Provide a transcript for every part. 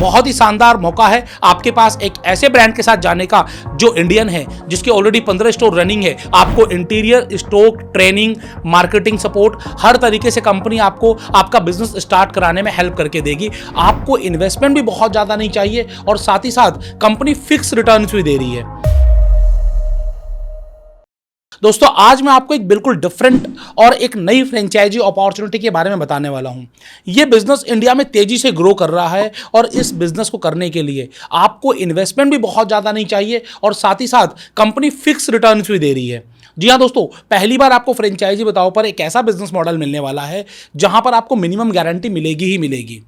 बहुत ही शानदार मौका है आपके पास एक ऐसे ब्रांड के साथ जाने का जो इंडियन है, जिसके ऑलरेडी 15 स्टोर रनिंग है। आपको interior, stock, training, marketing support, हर तरीके से कंपनी आपको आपका बिजनेस स्टार्ट कराने में हेल्प करके देगी। आपको इन्वेस्टमेंट भी बहुत ज़्यादा नहीं चाहिए और साथ ही साथ कंपनी फिक्स रिटर्न्स भी दे रही है। दोस्तों, आज मैं आपको एक बिल्कुल डिफरेंट और एक नई फ्रेंचाइजी अपॉर्चुनिटी के बारे में बताने वाला हूं। यह बिजनेस इंडिया में तेजी से ग्रो कर रहा है और इस बिजनेस को करने के लिए आपको इन्वेस्टमेंट भी बहुत ज़्यादा नहीं चाहिए और साथ ही साथ कंपनी फिक्स रिटर्न्स भी दे रही है। जी हाँ दोस्तों, पहली बार आपको फ्रेंचाइजी बताओ पर एक ऐसा बिजनेस मॉडल मिलने वाला है जहां पर आपको मिनिमम गारंटी मिलेगी ही मिलेगी।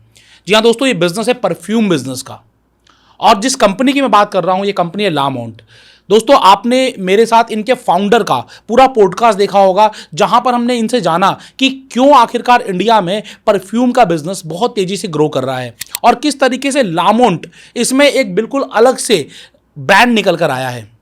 जी हाँ दोस्तों, ये बिजनेस है परफ्यूम बिजनेस का और जिस कंपनी की मैं बात कर रहा हूं, ये कंपनी है ला मोंट। दोस्तों, आपने मेरे साथ इनके फाउंडर का पूरा पॉडकास्ट देखा होगा जहां पर हमने इनसे जाना कि क्यों आखिरकार इंडिया में परफ्यूम का बिजनेस बहुत तेजी से ग्रो कर रहा है और किस तरीके से ला मोंट इसमें एक बिल्कुल अलग से ब्रांड निकल कर आया है।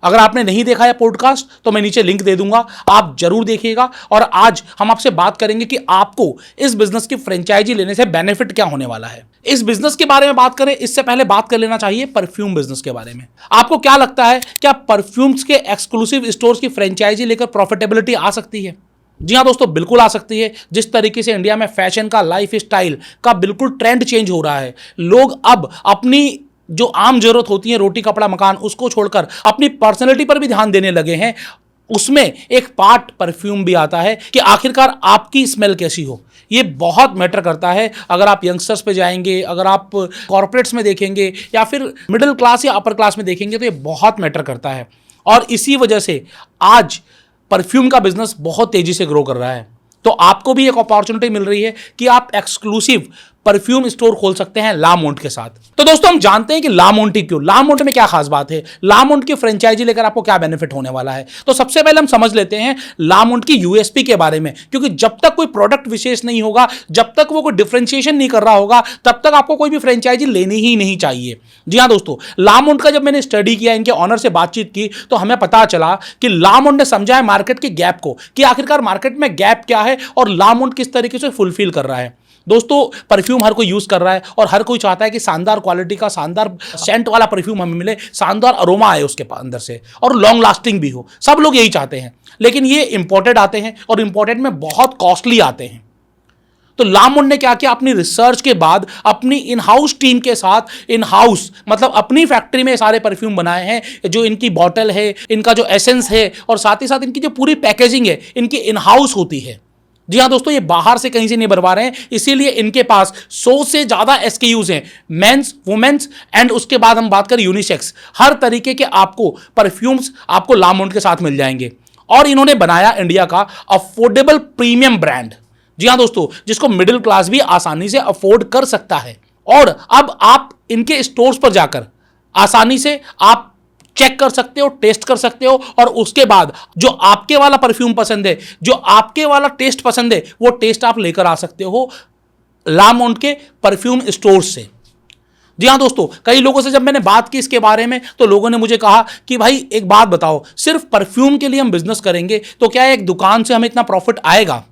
अगर आपने नहीं देखा है पॉडकास्ट तो मैं नीचे लिंक दे दूंगा, आप जरूर देखिएगा। और आज हम आपसे बात करेंगे कि आपको इस बिजनेस की फ्रेंचाइजी लेने से बेनिफिट क्या होने वाला है। इस बिजनेस के बारे में बात करें इससे पहले बात कर लेना चाहिए परफ्यूम बिजनेस के बारे में। आपको क्या लगता है, क्या परफ्यूम्स के एक्सक्लूसिव स्टोर्स की फ्रेंचाइजी लेकर प्रॉफिटेबिलिटी आ सकती है? जी हाँ दोस्तों, बिल्कुल आ सकती है। जिस तरीके से इंडिया में फैशन का, लाइफ स्टाइल का बिल्कुल ट्रेंड चेंज हो रहा है, लोग अब अपनी जो आम जरूरत होती है, रोटी कपड़ा मकान, उसको छोड़कर अपनी पर्सनैलिटी पर भी ध्यान देने लगे हैं। उसमें एक पार्ट परफ्यूम भी आता है कि आखिरकार आपकी स्मेल कैसी हो। ये बहुत मैटर करता है। अगर आप यंगस्टर्स पे जाएंगे, अगर आप कॉर्पोरेट्स में देखेंगे या फिर मिडिल क्लास या अपर क्लास में देखेंगे तो ये बहुत मैटर करता है और इसी वजह से आज परफ्यूम का बिजनेस बहुत तेजी से ग्रो कर रहा है। तो आपको भी एक अपॉर्चुनिटी मिल रही है कि आप एक्सक्लूसिव परफ्यूम स्टोर खोल सकते हैं ला मोंट के साथ। तो दोस्तों, हम जानते हैं कि ला मोंट ही क्यों, ला मोंट में क्या खास बात है, ला मोंट की फ्रेंचाइजी लेकर आपको क्या बेनिफिट होने वाला है। तो सबसे पहले हम समझ लेते हैं ला मोंट की यूएसपी के बारे में, क्योंकि जब तक कोई प्रोडक्ट विशेष नहीं होगा, जब तक वो कोई डिफरेंशिएशन नहीं कर रहा होगा, तब तक आपको कोई भी फ्रेंचाइजी लेनी ही नहीं चाहिए। जी हाँ दोस्तों, ला मोंट का जब मैंने स्टडी किया, इनके ऑनर से बातचीत की, तो हमें पता चला कि ला मोंट ने समझा है मार्केट के गैप को, कि आखिरकार मार्केट में गैप क्या है और ला मोंट किस तरीके से फुलफिल कर रहा है। दोस्तों, परफ्यूम हर कोई यूज कर रहा है और हर कोई चाहता है कि शानदार क्वालिटी का, शानदार सेंट वाला परफ्यूम हमें मिले, शानदार अरोमा आए उसके अंदर से और लॉन्ग लास्टिंग भी हो। सब लोग यही चाहते हैं, लेकिन ये इंपोर्टेड आते हैं और इंपोर्टेड में बहुत कॉस्टली आते हैं। तो ला मोंट ने क्या किया, अपनी रिसर्च के बाद अपनी इन हाउस टीम के साथ, इन हाउस मतलब अपनी फैक्ट्री में सारे परफ्यूम बनाए हैं। जो इनकी बॉटल है, इनका जो एसेंस है और साथ ही साथ इनकी जो पूरी पैकेजिंग है, इनकी इन हाउस होती है। जी हाँ दोस्तों, ये बाहर से कहीं से नहीं बनवा रहे हैं, इसीलिए इनके पास 100 से ज्यादा एसकेयूज हैं, मेंस, वुमेन्स एंड उसके बाद हम बात करें यूनिसेक्स, हर तरीके के आपको परफ्यूम्स आपको ला मोंट के साथ मिल जाएंगे। और इन्होंने बनाया इंडिया का अफोर्डेबल प्रीमियम ब्रांड। जी हाँ दोस्तों, जिसको मिडिल क्लास भी आसानी से अफोर्ड कर सकता है। और अब आप इनके स्टोर्स पर जाकर आसानी से आप चेक कर सकते हो, टेस्ट कर सकते हो और उसके बाद जो आपके वाला परफ्यूम पसंद है, जो आपके वाला टेस्ट पसंद है, वो टेस्ट आप लेकर आ सकते हो ला मोंट के परफ्यूम स्टोर से। जी हाँ दोस्तों, कई लोगों से जब मैंने बात की इसके बारे में तो लोगों ने मुझे कहा कि भाई एक बात बताओ, सिर्फ परफ्यूम के लिए हम बिजनेस करेंगे तो क्या एक दुकान से हमें इतना प्रॉफिट आएगा?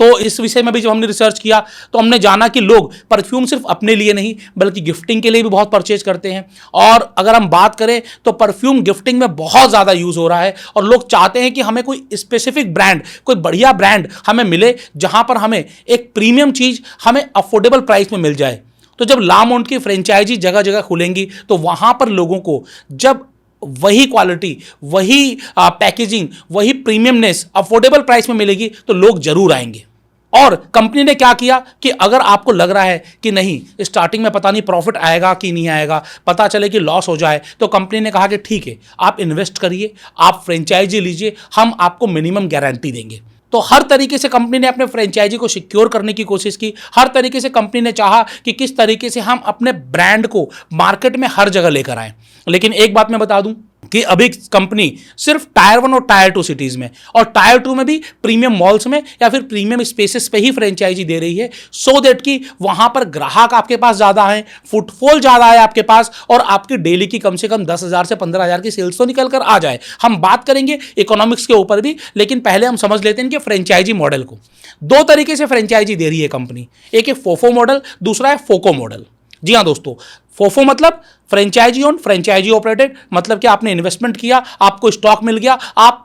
तो इस विषय में भी जब हमने रिसर्च किया तो हमने जाना कि लोग परफ्यूम सिर्फ अपने लिए नहीं बल्कि गिफ्टिंग के लिए भी बहुत परचेज करते हैं। और अगर हम बात करें तो परफ्यूम गिफ्टिंग में बहुत ज़्यादा यूज़ हो रहा है और लोग चाहते हैं कि हमें कोई स्पेसिफिक ब्रांड, कोई बढ़िया ब्रांड हमें मिले जहां पर हमें एक प्रीमियम चीज़ हमें अफोर्डेबल प्राइस में मिल जाए। तो जब ला मोंट की फ्रेंचाइजी जगह जगह खुलेंगी तो वहां पर लोगों को जब वही क्वालिटी, वही पैकेजिंग, वही प्रीमियमनेस अफोर्डेबल प्राइस में मिलेगी तो लोग जरूर आएंगे। और कंपनी ने क्या किया कि अगर आपको लग रहा है कि नहीं, स्टार्टिंग में पता नहीं प्रॉफिट आएगा कि नहीं आएगा, पता चले कि लॉस हो जाए, तो कंपनी ने कहा कि ठीक है, आप इन्वेस्ट करिए, आप फ्रेंचाइजी लीजिए, हम आपको मिनिमम गारंटी देंगे। तो हर तरीके से कंपनी ने अपने फ्रेंचाइजी को सिक्योर करने की कोशिश की। हर तरीके से कंपनी ने चाहा कि किस तरीके से हम अपने ब्रांड को मार्केट में हर जगह लेकर आएं। लेकिन एक बात मैं बता दूं कि अभी कंपनी सिर्फ टायर 1 और टायर 2 सिटीज में और टायर 2 में भी प्रीमियम मॉल्स में या फिर प्रीमियम स्पेसेस पे ही फ्रेंचाइजी दे रही है, सो दैट कि वहां पर ग्राहक आपके पास ज्यादा है, फुटफॉल ज्यादा है आपके पास और आपकी डेली की कम से कम 10,000 से 15,000 की सेल्स तो निकल कर आ जाए। हम बात करेंगे इकोनॉमिक्स के ऊपर भी, लेकिन पहले हम समझ लेते हैं कि फ्रेंचाइजी मॉडल को। दो तरीके से फ्रेंचाइजी दे रही है कंपनी, एक है फोफो मॉडल, दूसरा है फोको मॉडल। जी हाँ दोस्तों, फोफो मतलब फ्रेंचाइजी ओन फ्रेंचाइजी ऑपरेटेड, मतलब कि आपने इन्वेस्टमेंट किया, आपको स्टॉक मिल गया, आप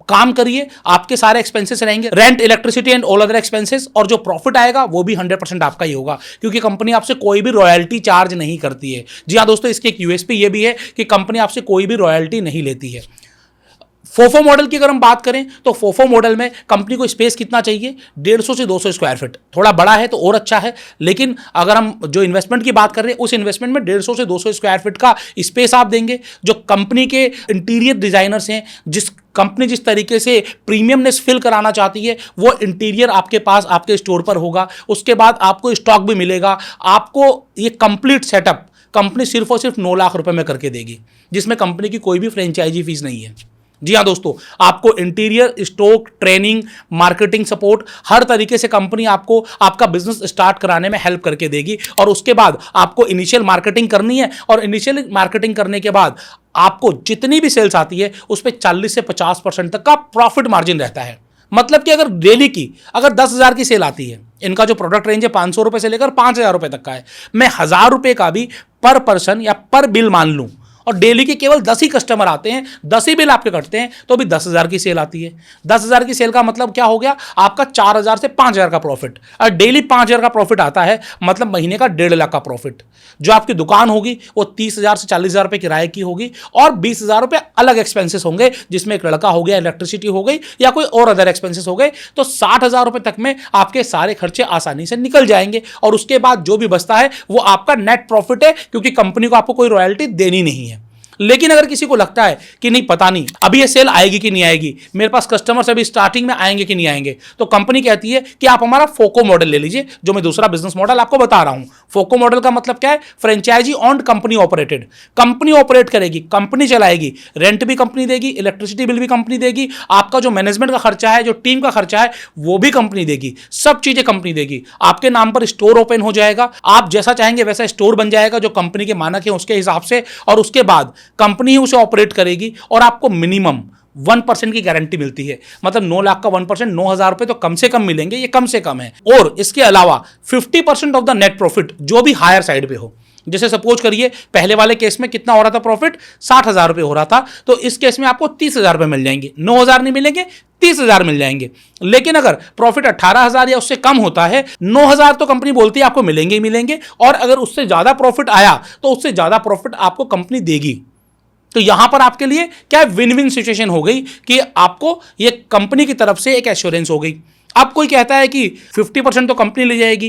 काम करिए, आपके सारे एक्सपेंसेस रहेंगे, rent, electricity and all other expenses, और जो प्रॉफिट आएगा वो भी 100% आपका ही होगा, क्योंकि कंपनी आपसे कोई भी रॉयल्टी चार्ज नहीं करती है। जी हाँ दोस्तों, इसकी एक यूएसपी ये भी है कि कंपनी आपसे कोई भी रॉयल्टी नहीं लेती है। फोफो मॉडल की अगर हम बात करें तो फोफो मॉडल में कंपनी को स्पेस कितना चाहिए, 150 से 200 स्क्वायर फीट, थोड़ा बड़ा है तो और अच्छा है, लेकिन अगर हम जो इन्वेस्टमेंट की बात कर रहे हैं उस इन्वेस्टमेंट में 150 से 200 स्क्वायर फीट का स्पेस आप देंगे। जो कंपनी के इंटीरियर डिजाइनर्स हैं, कंपनी जिस तरीके से प्रीमियमनेस फिल कराना चाहती है, वो इंटीरियर आपके पास आपके स्टोर पर होगा। उसके बाद आपको स्टॉक भी मिलेगा, आपको ये कंप्लीट सेटअप कंपनी सिर्फ और सिर्फ 9 लाख रुपए में करके देगी, जिसमें कंपनी की कोई भी फ्रेंचाइजी फीस नहीं है। जी हाँ दोस्तों, आपको interior, stock, training, marketing support, हर तरीके से कंपनी आपको आपका बिजनेस स्टार्ट कराने में हेल्प करके देगी। और उसके बाद आपको इनिशियल मार्केटिंग करनी है, और इनिशियल मार्केटिंग करने के बाद आपको जितनी भी सेल्स आती है उस पर 40 से 50% तक का प्रॉफिट मार्जिन रहता है। मतलब कि अगर डेली की अगर 10,000 की सेल आती है, इनका जो प्रोडक्ट रेंज है 500 रुपए से लेकर 5,000 रुपए तक का है, मैं 1,000 रुपए का भी पर पर्सन या पर बिल मान लूं, और डेली के केवल 10 ही कस्टमर आते हैं, 10 ही बिल आपके कटते हैं, तो भी 10,000 की सेल आती है। 10,000 की सेल का मतलब क्या हो गया, आपका 4,000 से 5,000 का प्रॉफिट। और डेली 5,000 का प्रॉफिट आता है, मतलब महीने का 1.5 लाख का प्रॉफिट। जो आपकी दुकान होगी वो 30,000 से 40,000 रुपए किराए की होगी, और 20,000 रुपए अलग एक्सपेंसेस होंगे, जिसमें एक लड़का हो गया, इलेक्ट्रिसिटी हो गई, या कोई और अदर एक्सपेंसेस हो गए। तो 60,000 रुपए तक में आपके सारे खर्चे आसानी से निकल जाएंगे, और उसके बाद जो भी बचता है वो आपका नेट प्रॉफिट है, क्योंकि कंपनी को आपको कोई रॉयल्टी देनी नहीं है। लेकिन अगर किसी को लगता है कि नहीं, पता नहीं अभी ये सेल आएगी कि नहीं आएगी, मेरे पास कस्टमर्स अभी स्टार्टिंग में आएंगे कि नहीं आएंगे, तो कंपनी कहती है कि आप हमारा फोको मॉडल ले लीजिए, जो मैं दूसरा बिजनेस मॉडल आपको बता रहा हूं। फोको मॉडल का मतलब क्या है, franchisee owned company operated. Company operate करेगी, कंपनी चलाएगी, रेंट भी कंपनी देगी, इलेक्ट्रिसिटी बिल भी कंपनी देगी, आपका जो मैनेजमेंट का खर्चा है, जो टीम का खर्चा है, वो भी कंपनी देगी, सब चीजें कंपनी देगी। आपके नाम पर स्टोर ओपन हो जाएगा, आप जैसा चाहेंगे वैसा स्टोर बन जाएगा, जो कंपनी के मानक है उसके हिसाब से, और उसके बाद कंपनी ही उसे ऑपरेट करेगी, और आपको मिनिमम 1% की गारंटी मिलती है। मतलब 9 लाख का 1%, 9,000 रुपए तो कम से कम मिलेंगे, ये कम से कम है। और इसके अलावा 50% ऑफ द नेट प्रॉफिट जो भी हायर साइड पे हो, जैसे सपोज करिए पहले वाले केस में कितना हो रहा था प्रॉफिट, 60,000 रुपए हो रहा था, तो इस केस में आपको 30,000 रुपए मिल जाएंगे, 9,000 नहीं मिलेंगे, 30,000 मिल जाएंगे। लेकिन अगर प्रॉफिट 18,000 या उससे कम होता है, 9,000 तो कंपनी बोलती है आपको मिलेंगे ही मिलेंगे, और अगर उससे ज्यादा प्रॉफिट आया तो उससे ज्यादा प्रॉफिट आपको कंपनी देगी। तो यहां पर आपके लिए क्या विन विन सिचुएशन हो गई कि आपको ये कंपनी की तरफ से एक एश्योरेंस हो गई। अब कोई कहता है कि 50% तो कंपनी ले जाएगी,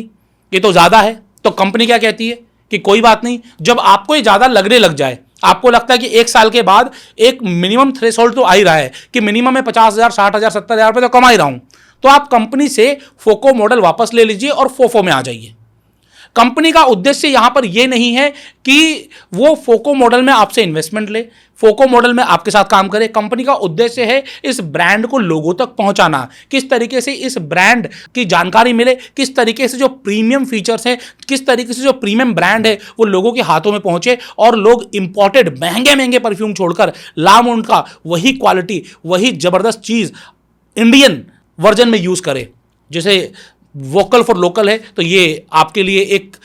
ये तो ज्यादा है, तो कंपनी क्या कहती है कि कोई बात नहीं, जब आपको ये ज्यादा लगने लग जाए, आपको लगता है कि 1 साल के बाद एक मिनिमम थ्रेशोल्ड तो आ ही रहा है कि मिनिमम में 50,000, 60,000, 70,000 रुपए तो कमा ही रहा हूं, तो आप कंपनी से फोको मॉडल वापस ले लीजिए और फोफो में आ जाइए। कंपनी का उद्देश्य यहां पर यह नहीं है कि वो फोको मॉडल में आपसे इन्वेस्टमेंट ले, फोको मॉडल में आपके साथ काम करे। कंपनी का उद्देश्य है इस ब्रांड को लोगों तक पहुंचाना, किस तरीके से इस ब्रांड की जानकारी मिले, किस तरीके से जो प्रीमियम फीचर्स हैं, किस तरीके से जो प्रीमियम ब्रांड है वो लोगों के हाथों में पहुंचे, और लोग इंपोर्टेड महंगे महंगे परफ्यूम छोड़कर लामोंट का वही क्वालिटी, वही जबरदस्त चीज इंडियन वर्जन में यूज करे। जैसे वोकल फॉर लोकल है, तो ये आपके लिए एक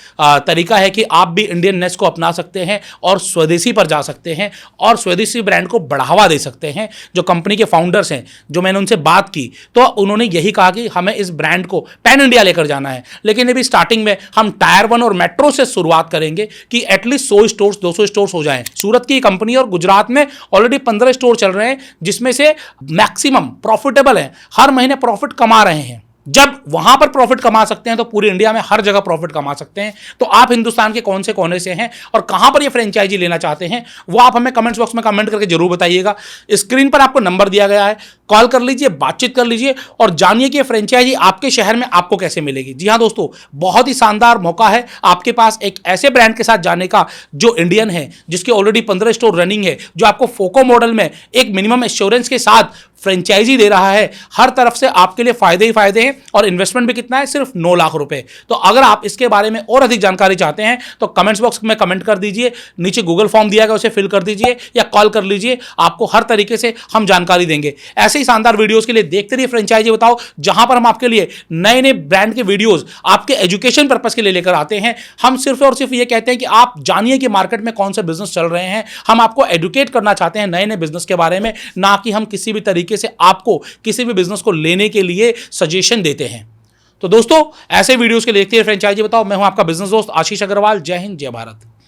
तरीका है कि आप भी इंडियननेस को अपना सकते हैं और स्वदेशी पर जा सकते हैं, और स्वदेशी ब्रांड को बढ़ावा दे सकते हैं। जो कंपनी के फाउंडर्स हैं, जो मैंने उनसे बात की, तो उन्होंने यही कहा कि हमें इस ब्रांड को पैन इंडिया लेकर जाना है, लेकिन अभी स्टार्टिंग में हम टायर 1 और मेट्रो से शुरुआत करेंगे कि एटलीस्ट 100 स्टोर्स, 200 स्टोर्स हो जाएं। सूरत की कंपनी और गुजरात में ऑलरेडी 15 स्टोर चल रहे हैं, जिसमें से मैक्सिमम प्रॉफिटेबल हैं, हर महीने प्रॉफिट कमा रहे हैं। जब वहां पर प्रॉफिट कमा सकते हैं तो पूरी इंडिया में हर जगह प्रॉफिट कमा सकते हैं। तो आप हिंदुस्तान के कौन से कोने से हैं और कहां पर ये फ्रेंचाइजी लेना चाहते हैं, वो आप हमें कमेंट्स बॉक्स में कमेंट करके जरूर बताइएगा। स्क्रीन पर आपको नंबर दिया गया है, कॉल कर लीजिए, बातचीत कर लीजिए और जानिए कि ये फ्रेंचाइजी आपके शहर में आपको कैसे मिलेगी। जी हाँ दोस्तों, बहुत ही शानदार मौका है आपके पास एक ऐसे ब्रांड के साथ जाने का जो इंडियन है, जिसके ऑलरेडी 15 स्टोर रनिंग है, जो आपको फोको मॉडल में एक मिनिमम एश्योरेंस के साथ फ्रेंचाइजी दे रहा है, हर तरफ से आपके लिए फायदे ही फायदे हैं। और इन्वेस्टमेंट भी कितना है, सिर्फ 9 लाख रुपए। तो अगर आप इसके बारे में और अधिक जानकारी चाहते हैं तो कमेंट्स बॉक्स में कमेंट कर दीजिए, नीचे गूगल फॉर्म दिया गया उसे फिल कर दीजिए या कॉल कर लीजिए, आपको हर तरीके से हम जानकारी देंगे। ऐसे ही शानदार वीडियोस के लिए देखते रहिए फ्रेंचाइजी बताओ, जहां पर हम आपके लिए नए नए ब्रांड के वीडियोस आपके एजुकेशन पर्पस के लिए लेकर आते हैं। हम सिर्फ और सिर्फ ये कहते हैं कि आप जानिए कि मार्केट में कौन से बिजनेस चल रहे हैं। हम आपको एडुकेट करना चाहते हैं नए नए बिजनेस के बारे में, ना कि हम किसी भी तरीके से आपको किसी भी बिजनेस को लेने के लिए सजेशन देते हैं। तो दोस्तों, ऐसे वीडियोस के लिए देखते हैं फ्रेंचाइजी बताओ। मैं हूं आपका बिजनेस दोस्त आशीष अग्रवाल। जय हिंद, जय भारत।